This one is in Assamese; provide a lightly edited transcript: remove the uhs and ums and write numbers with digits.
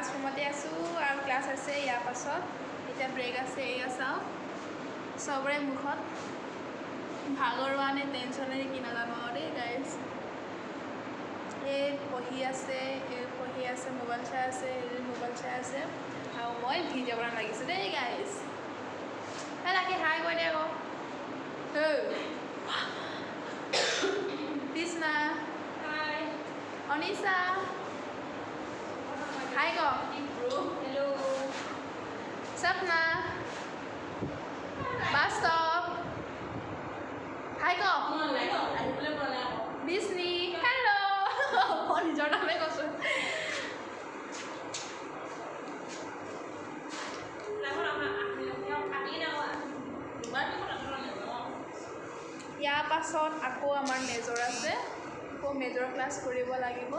ক্লাছৰুমতে আছোঁ আৰু ক্লাছ আছে ইয়াৰ পাছত এতিয়া ব্ৰেক আছে এয়া চাওঁ চবৰে মুখত ভাগৰুৱা নে টেনশ্যনে কি নাজানো আৰু দেই গাইজ এই পঢ়ি আছে মোবাইল চাই আছে মোবাইল চাই আছে আৰু মই ভিডিঅ' বনাব লাগিছোঁ দেই গাইজ তাকে হাই কৈ দে আকৌ কৃষ্ণা অনিশা হাই ক হেল্ল' সপনা বাস্তৱ হাই ক বিষ্ণি হেল্ল' মই নিজৰ নামে কৈছোঁ ইয়াৰ পাছত আকৌ আমাৰ মেজৰ আছে আকৌ মেজৰ ক্লাছ কৰিব লাগিব